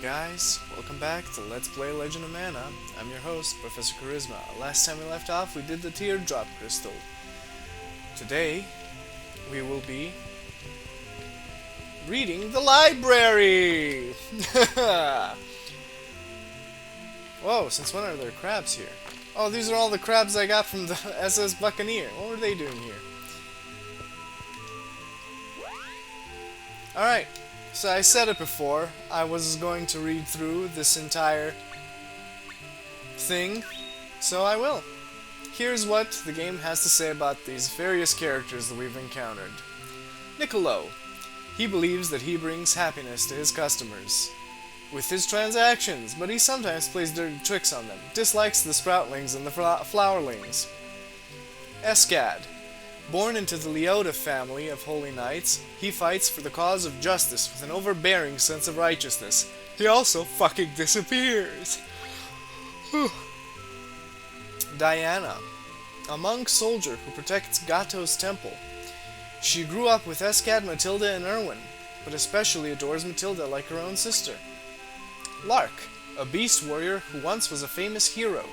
guys, welcome back to Let's Play Legend of Mana. I'm your host, Professor Charisma. Last time we left off, we did the Teardrop Crystal. Today, we will be reading the library! Whoa, since when are there crabs here? Oh, these are all the crabs I got from the SS Buccaneer. What were they doing here? Alright. So I said it before, I was going to read through this entire thing, so I will. Here's what the game has to say about these various characters that we've encountered. Niccolo. He believes that he brings happiness to his customers with his transactions, but he sometimes plays dirty tricks on them, dislikes the sproutlings and the flowerlings. Escad. Born into the Leota family of holy knights, he fights for the cause of justice with an overbearing sense of righteousness. He also fucking disappears. Diana, a monk soldier who protects Gato's temple. She grew up with Escad, Matilda, and Erwin, but especially adores Matilda like her own sister. Lark, a beast warrior who once was a famous hero.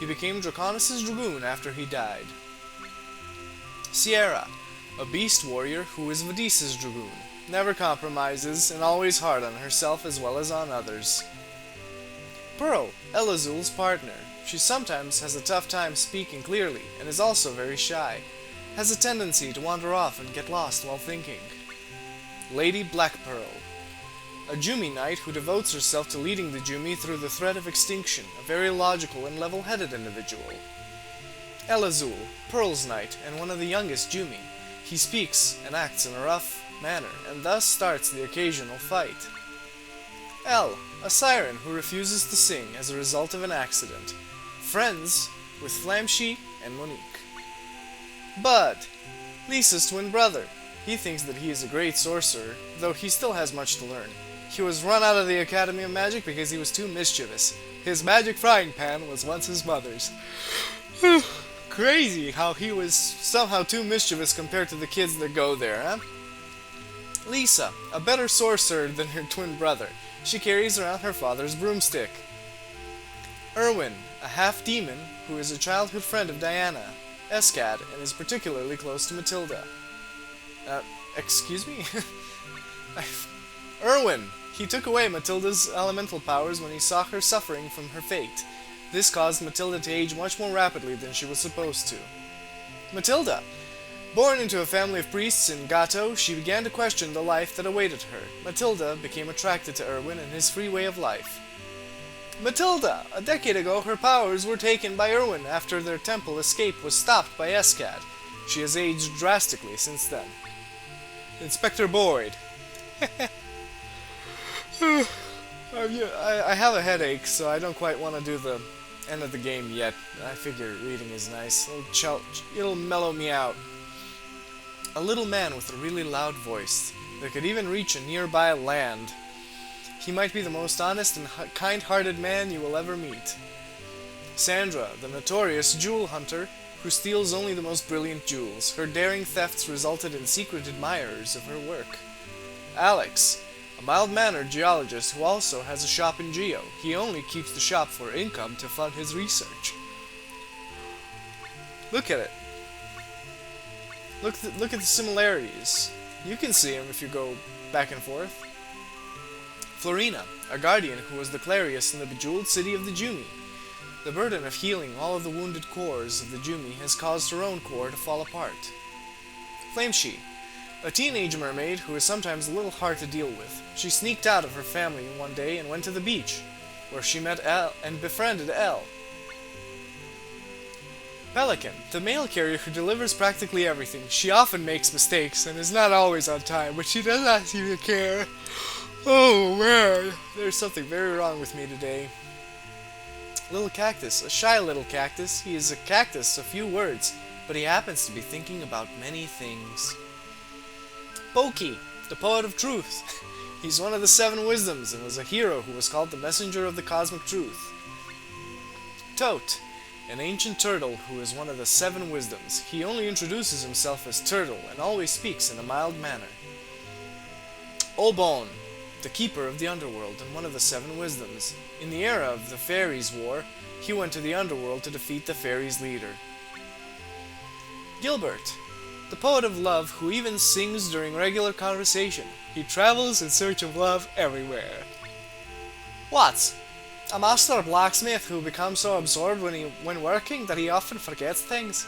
He became Draconis' dragoon after he died. Sierra, a beast warrior who is Vadisa's dragoon, never compromises and always hard on herself as well as on others. Pearl, Elazul's partner. She sometimes has a tough time speaking clearly and is also very shy. Has a tendency to wander off and get lost while thinking. Lady Blackpearl, a Jumi knight who devotes herself to leading the Jumi through the threat of extinction, a very logical and level-headed individual. Elazul, Pearl's knight, and one of the youngest Jumi. He speaks and acts in a rough manner, and thus starts the occasional fight. El, a siren who refuses to sing as a result of an accident. Friends with Flamshi and Monique. Bud, Lisa's twin brother. He thinks that he is a great sorcerer, though he still has much to learn. He was run out of the Academy of Magic because he was too mischievous. His magic frying pan was once his mother's. Crazy how he was somehow too mischievous compared to the kids that go there, huh? Lisa, a better sorcerer than her twin brother. She carries around her father's broomstick. Erwin, a half-demon who is a childhood friend of Diana, Escad, and is particularly close to Matilda. Excuse me? Erwin! He took away Matilda's elemental powers when he saw her suffering from her fate. This caused Matilda to age much more rapidly than she was supposed to. Matilda! Born into a family of priests in Gato, she began to question the life that awaited her. Matilda became attracted to Erwin and his free way of life. Matilda! A decade ago, her powers were taken by Erwin after their temple escape was stopped by Escad. She has aged drastically since then. Inspector Boyd. I have a headache, so I don't quite want to do the end of the game yet. I figure reading is nice. It'll mellow me out. A little man with a really loud voice that could even reach a nearby land. He might be the most honest and kind-hearted man you will ever meet. Sandra, the notorious jewel hunter who steals only the most brilliant jewels. Her daring thefts resulted in secret admirers of her work. Alex, a mild-mannered geologist who also has a shop in Geo. He only keeps the shop for income to fund his research. Look at it. Look at the similarities. You can see them if you go back and forth. Florina, a guardian who was the Clarius in the bejeweled city of the Jumi. The burden of healing all of the wounded cores of the Jumi has caused her own core to fall apart. Flamshi, a teenage mermaid who is sometimes a little hard to deal with. She sneaked out of her family one day and went to the beach, where she met El and befriended El. Pelican, the mail carrier who delivers practically everything. She often makes mistakes and is not always on time, but she does not seem to care. Oh man, there's something very wrong with me today. Little Cactus, a shy little cactus. He is a cactus, a few words, but he happens to be thinking about many things. Poki, the poet of truth. He's one of the 7 wisdoms and was a hero who was called the messenger of the cosmic truth. Tote, an ancient turtle who is one of the 7 wisdoms. He only introduces himself as Turtle and always speaks in a mild manner. Obon, the keeper of the underworld and one of the seven wisdoms. In the era of the fairies' war, he went to the underworld to defeat the fairies' leader. Gilbert, the poet of love who even sings during regular conversation. He travels in search of love everywhere. Watts, a master blacksmith who becomes so absorbed when working that he often forgets things.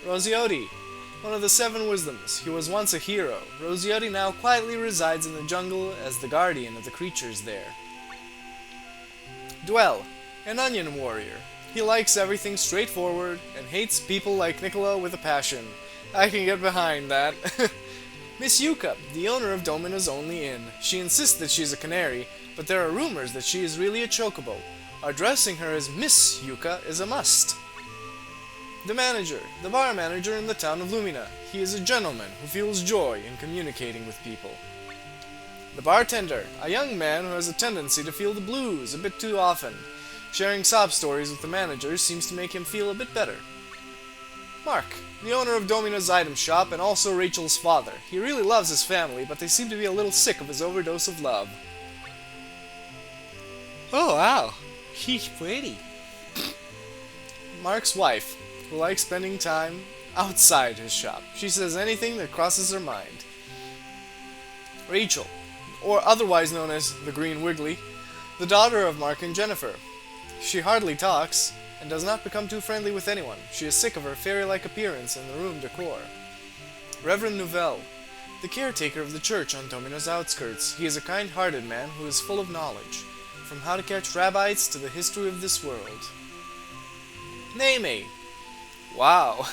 Rosiotti, one of the seven wisdoms. He was once a hero. Rosiotti now quietly resides in the jungle as the guardian of the creatures there. Dwell, an onion warrior. He likes everything straightforward and hates people like Nicola with a passion. I can get behind that. Miss Yuka, the owner of Domina's only inn. She insists that she's a canary, but there are rumors that she is really a chocobo. Addressing her as Miss Yuka is a must. The manager, the bar manager in the town of Lumina. He is a gentleman who feels joy in communicating with people. The bartender, a young man who has a tendency to feel the blues a bit too often. Sharing sob stories with the manager seems to make him feel a bit better. Mark, the owner of Domina's item shop and also Rachel's father. He really loves his family, but they seem to be a little sick of his overdose of love. Oh wow, she's pretty. Mark's wife, who likes spending time outside his shop. She says anything that crosses her mind. Rachel, or otherwise known as the Green Wiggly, the daughter of Mark and Jennifer. She hardly talks, and does not become too friendly with anyone. She is sick of her fairy-like appearance and the room decor. Reverend Nouvelle, the caretaker of the church on Domina's outskirts. He is a kind-hearted man who is full of knowledge, from how to catch rabbits to the history of this world. Neme, wow,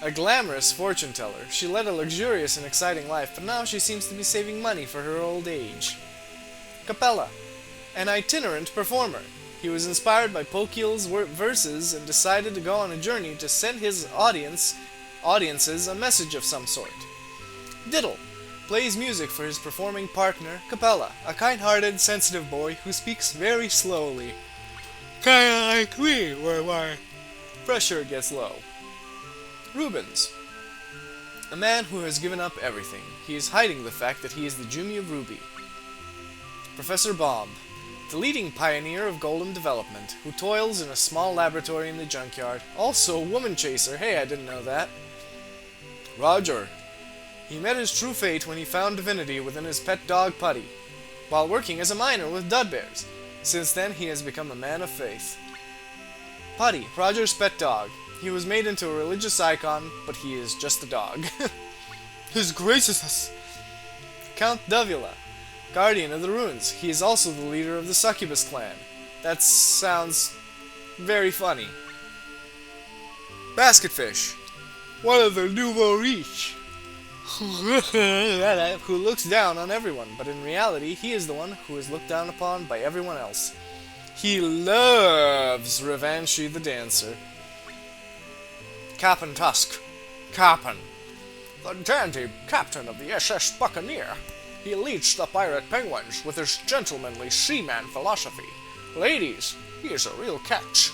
a glamorous fortune-teller. She led a luxurious and exciting life, but now she seems to be saving money for her old age. Capella, an itinerant performer. He was inspired by Pokiel's verses and decided to go on a journey to send his audiences a message of some sort. Diddle plays music for his performing partner, Capella, a kind-hearted, sensitive boy who speaks very slowly. Kinda like me, where my Pressure gets low. Rubens, a man who has given up everything. He is hiding the fact that he is the Jimmy of Ruby. Professor Bob, the leading pioneer of golem development, who toils in a small laboratory in the junkyard. Also a woman chaser. Hey, I didn't know that. Roger. He met his true fate when he found divinity within his pet dog Putty, while working as a miner with dud bears. Since then, he has become a man of faith. Putty, Roger's pet dog. He was made into a religious icon, but he is just a dog. His graciousness. Count Davila, guardian of the ruins. He is also the leader of the Succubus clan. That sounds very funny. Basketfish, One of the nouveau riche. who looks down on everyone, but in reality, he is the one who is looked down upon by everyone else. He loves Revanchi the dancer. Captain Tusk, Captain, the dandy captain of the SS Buccaneer. He leads the pirate penguins with his gentlemanly seaman philosophy. Ladies, he is a real catch.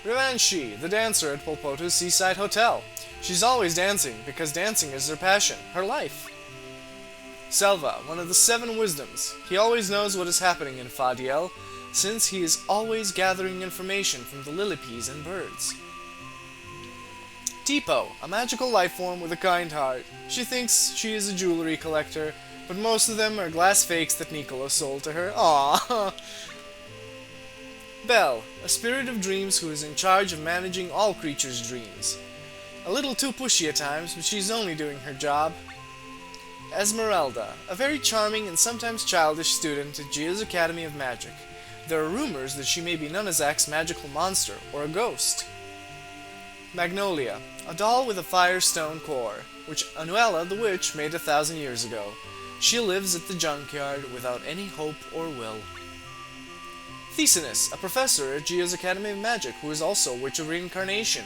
Revanchi, the dancer at Polpota's Seaside Hotel. She's always dancing, because dancing is her passion, her life. Selva, one of the seven wisdoms. He always knows what is happening in Fadiel, since he is always gathering information from the lilipedes and birds. Tipo, a magical life form with a kind heart. She thinks she is a jewelry collector, but most of them are glass fakes that Niccolo sold to her. Aww. Belle, a spirit of dreams who is in charge of managing all creatures' dreams. A little too pushy at times, but she's only doing her job. Esmeralda, a very charming and sometimes childish student at Gio's Academy of Magic. There are rumors that she may be Nunazak's magical monster, or a ghost. Magnolia, a doll with a firestone core, which Anuela the Witch made 1,000 years ago. She lives at the junkyard without any hope or will. Theseus, a professor at Gio's Academy of Magic, who is also a Witch of Reincarnation.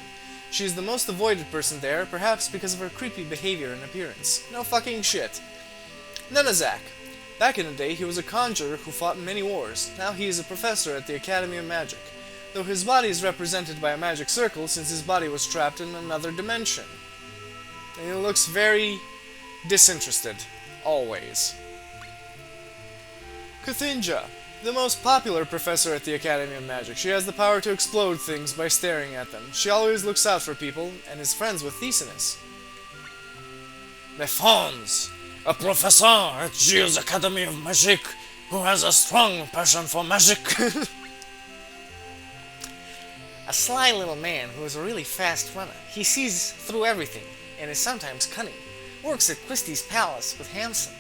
She is the most avoided person there, perhaps because of her creepy behavior and appearance. No fucking shit. Nunazak. Back in the day, he was a conjurer who fought in many wars. Now he is a professor at the Academy of Magic, though his body is represented by a magic circle since his body was trapped in another dimension. And he looks very disinterested. Always. Cthinja, the most popular professor at the Academy of Magic. She has the power to explode things by staring at them. She always looks out for people and is friends with Theseus. Fons, a professor at Gilles Academy of Magic who has a strong passion for magic. A sly little man who is a really fast runner. He sees through everything and is sometimes cunning. Works at Christie's Palace with Hanson.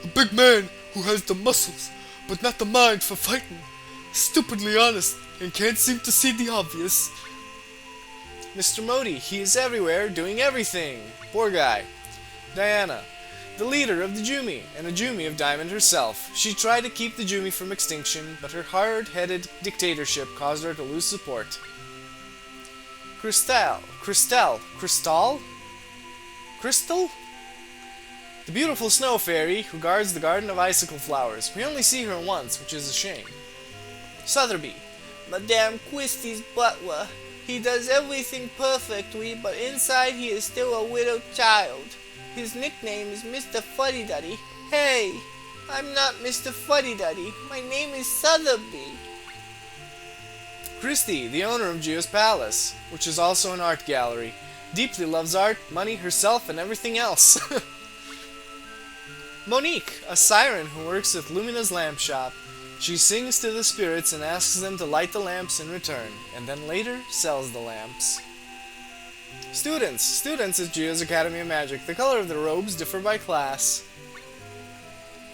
A big man who has the muscles, but not the mind for fighting. Stupidly honest and can't seem to see the obvious. Mr. Modi, he is everywhere, doing everything. Poor guy. Diana, the leader of the Jumi, and a Jumi of Diamond herself. She tried to keep the Jumi from extinction, but her hard-headed dictatorship caused her to lose support. Crystal? The beautiful snow fairy who guards the garden of icicle flowers. We only see her once, which is a shame. Sotheby, Madame Christie's butler. He does everything perfectly, but inside he is still a widowed child. His nickname is Mr. Fuddy-Duddy. Hey, I'm not Mr. Fuddy-Duddy. My name is Sotheby. Christie, the owner of Geo's Palace, which is also an art gallery. Deeply loves art, money, herself, and everything else. Monique, a siren who works at Lumina's lamp shop. She sings to the spirits and asks them to light the lamps in return, and then later sells the lamps. Students at Geo's Academy of Magic. The color of their robes differ by class.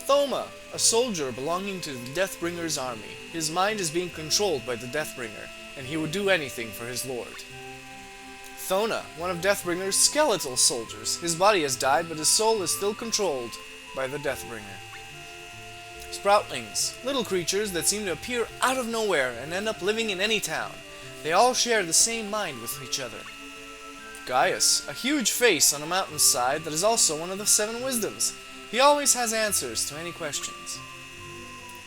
Thoma, a soldier belonging to the Deathbringer's army. His mind is being controlled by the Deathbringer, and he would do anything for his lord. Thona, one of Deathbringer's skeletal soldiers. His body has died, but his soul is still controlled by the Deathbringer. Sproutlings, little creatures that seem to appear out of nowhere and end up living in any town. They all share the same mind with each other. Gaius, a huge face on a mountainside that is also one of the 7 wisdoms. He always has answers to any questions.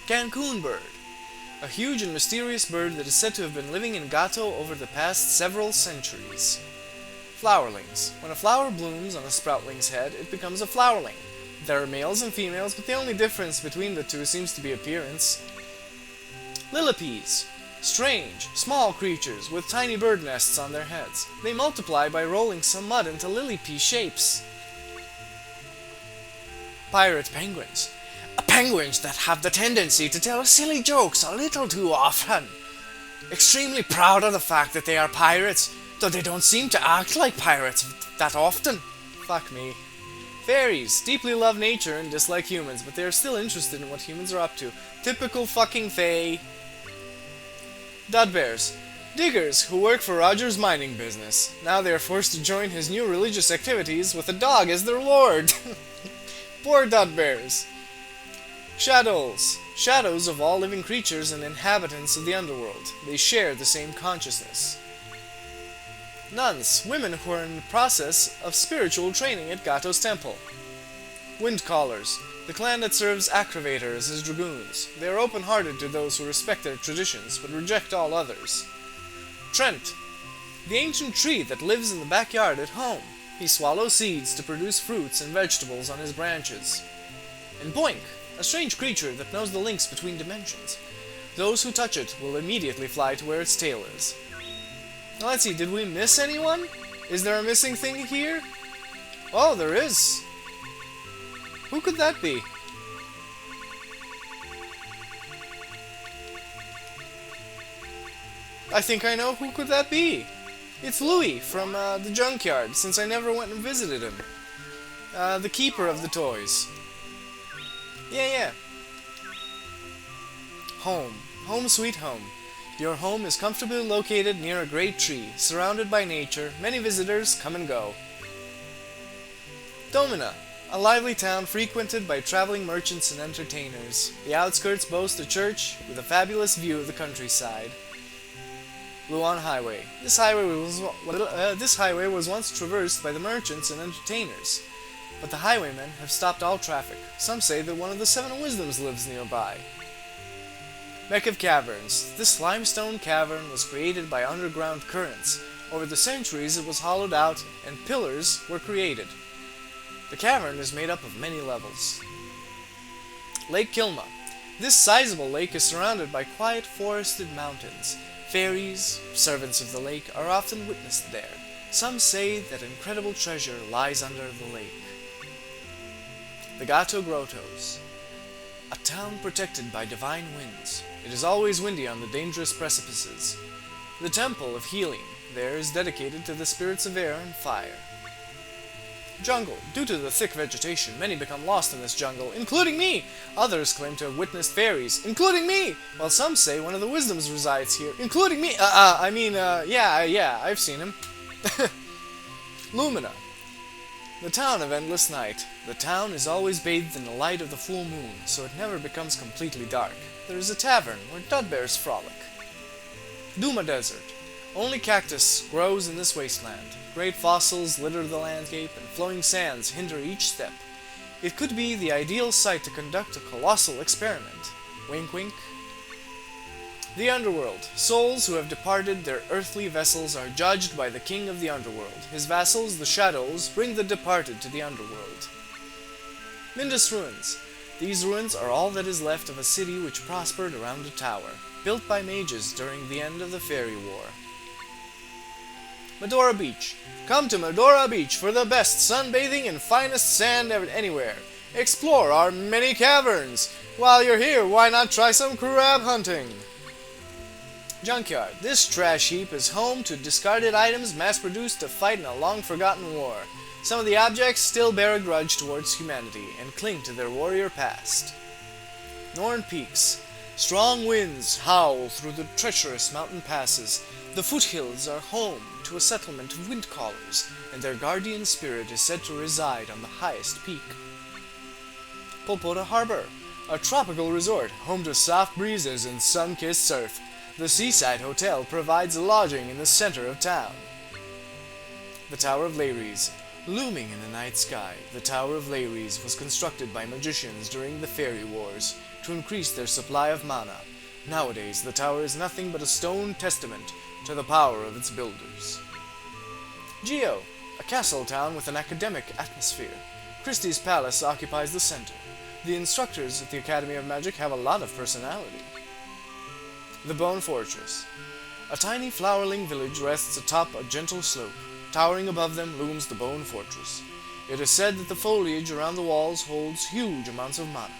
Cancun bird, a huge and mysterious bird that is said to have been living in Gato over the past several centuries. Flowerlings, when a flower blooms on a sproutling's head, it becomes a flowerling. There are males and females, but the only difference between the two seems to be appearance. Lillipees, strange, small creatures with tiny bird nests on their heads. They multiply by rolling some mud into lily-pea shapes. Pirate penguins, penguins that have the tendency to tell silly jokes a little too often. Extremely proud of the fact that they are pirates, though they don't seem to act like pirates that often. Fuck me. Fairies deeply love nature and dislike humans, but they are still interested in what humans are up to. Typical fucking fae. Dudbears, diggers who work for Roger's mining business. Now they are forced to join his new religious activities with a dog as their lord. Poor Dudbears. Shadows, shadows of all living creatures and inhabitants of the underworld. They share the same consciousness. Nuns, women who are in the process of spiritual training at Gato's temple. Windcallers, the clan that serves Acrovator as his dragoons. They are open-hearted to those who respect their traditions, but reject all others. Trent, the ancient tree that lives in the backyard at home. He swallows seeds to produce fruits and vegetables on his branches. And Boink, a strange creature that knows the links between dimensions. Those who touch it will immediately fly to where its tail is. Now let's see, did we miss anyone? Is there a missing thing here? Oh, there is. Who could that be? I think I know who could that be. It's Louis from the junkyard, since I never went and visited him. The keeper of the toys. Yeah. Home. Home sweet home. Your home is comfortably located near a great tree, surrounded by nature. Many visitors come and go. Domina, a lively town frequented by traveling merchants and entertainers. The outskirts boast a church with a fabulous view of the countryside. Luan Highway. This highway was once traversed by the merchants and entertainers, but the highwaymen have stopped all traffic. Some say that one of the 7 wisdoms lives nearby. Mecca Caverns. This limestone cavern was created by underground currents. Over the centuries it was hollowed out and pillars were created. The cavern is made up of many levels. Lake Kilma. This sizable lake is surrounded by quiet forested mountains. Fairies, servants of the lake, are often witnessed there. Some say that incredible treasure lies under the lake. The Gato Grottos. A town protected by divine winds. It is always windy on the dangerous precipices. The Temple of Healing there is dedicated to the spirits of air and fire. Jungle. Due to the thick vegetation, many become lost in this jungle, including me! Others claim to have witnessed fairies, including me! While some say one of the wisdoms resides here, including me! Yeah, I've seen him. Lumina. The town of Endless Night. The town is always bathed in the light of the full moon, so it never becomes completely dark. There is a tavern where dudbears frolic. Duma Desert. Only cactus grows in this wasteland. Great fossils litter the landscape, and flowing sands hinder each step. It could be the ideal site to conduct a colossal experiment. Wink wink. The Underworld. Souls who have departed their earthly vessels are judged by the king of the Underworld. His vassals, the Shadows, bring the departed to the Underworld. Mindus Ruins. These ruins are all that is left of a city which prospered around a tower, built by mages during the end of the Fairy War. Medora Beach. Come to Medora Beach for the best sunbathing and finest sand anywhere. Explore our many caverns. While you're here, why not try some crab hunting? Junkyard. This trash heap is home to discarded items mass-produced to fight in a long-forgotten war. Some of the objects still bear a grudge towards humanity and cling to their warrior past. Norn Peaks. Strong winds howl through the treacherous mountain passes. The foothills are home to a settlement of windcallers, and their guardian spirit is said to reside on the highest peak. Polpota Harbor. A tropical resort, home to soft breezes and sun-kissed surf. The Seaside Hotel provides lodging in the center of town. The Tower of Lares. Looming in the night sky, the Tower of Lares was constructed by magicians during the Fairy Wars to increase their supply of mana. Nowadays, the tower is nothing but a stone testament to the power of its builders. Geo, a castle town with an academic atmosphere. Christie's Palace occupies the center. The instructors at the Academy of Magic have a lot of personality. The Bone Fortress. A tiny flowerling village rests atop a gentle slope. Towering above them looms the Bone Fortress. It is said that the foliage around the walls holds huge amounts of mana.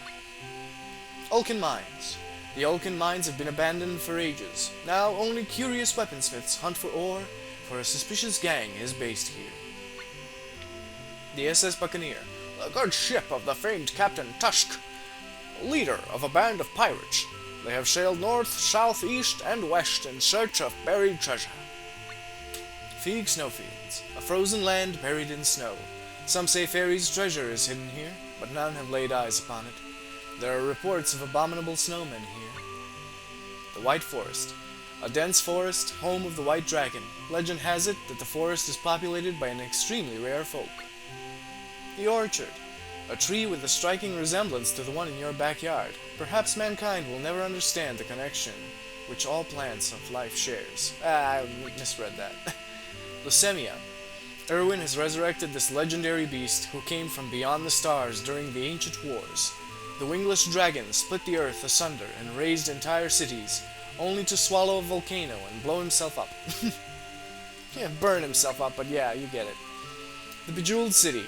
Ulcan Mines. The Ulcan Mines have been abandoned for ages. Now only curious weaponsmiths hunt for ore, for a suspicious gang is based here. The SS Buccaneer. The good ship of the famed Captain Tusk, leader of a band of pirates. They have sailed north, south, east, and west in search of buried treasure. Feig Snowfields, a frozen land buried in snow. Some say fairies' treasure is hidden here, but none have laid eyes upon it. There are reports of abominable snowmen here. The White Forest, a dense forest, home of the White Dragon. Legend has it that the forest is populated by an extremely rare folk. The Orchard, a tree with a striking resemblance to the one in your backyard. Perhaps mankind will never understand the connection which all plants of life shares. I misread that. Leucemia. Erwin has resurrected this legendary beast who came from beyond the stars during the ancient wars. The wingless dragon split the earth asunder and razed entire cities, only to swallow a volcano and blow himself up. Yeah, burn himself up, but yeah, you get it. The Bejeweled City.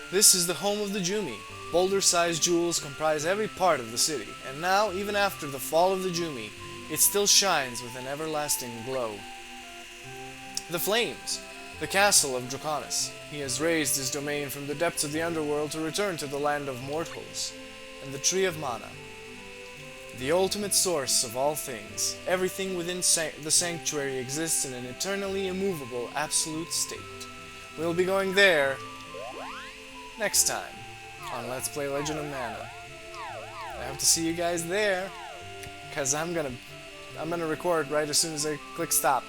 This is the home of the Jumi. Boulder-sized jewels comprise every part of the city, and now, even after the fall of the Jumi, it still shines with an everlasting glow. The Flames. The castle of Draconis. He has raised his domain from the depths of the underworld to return to the land of mortals. And the Tree of Mana. The ultimate source of all things. Everything within the sanctuary exists in an eternally immovable, absolute state. We'll be going there next time on Let's Play Legend of Mana. I hope to see you guys there, because I'm gonna record right as soon as I click stop.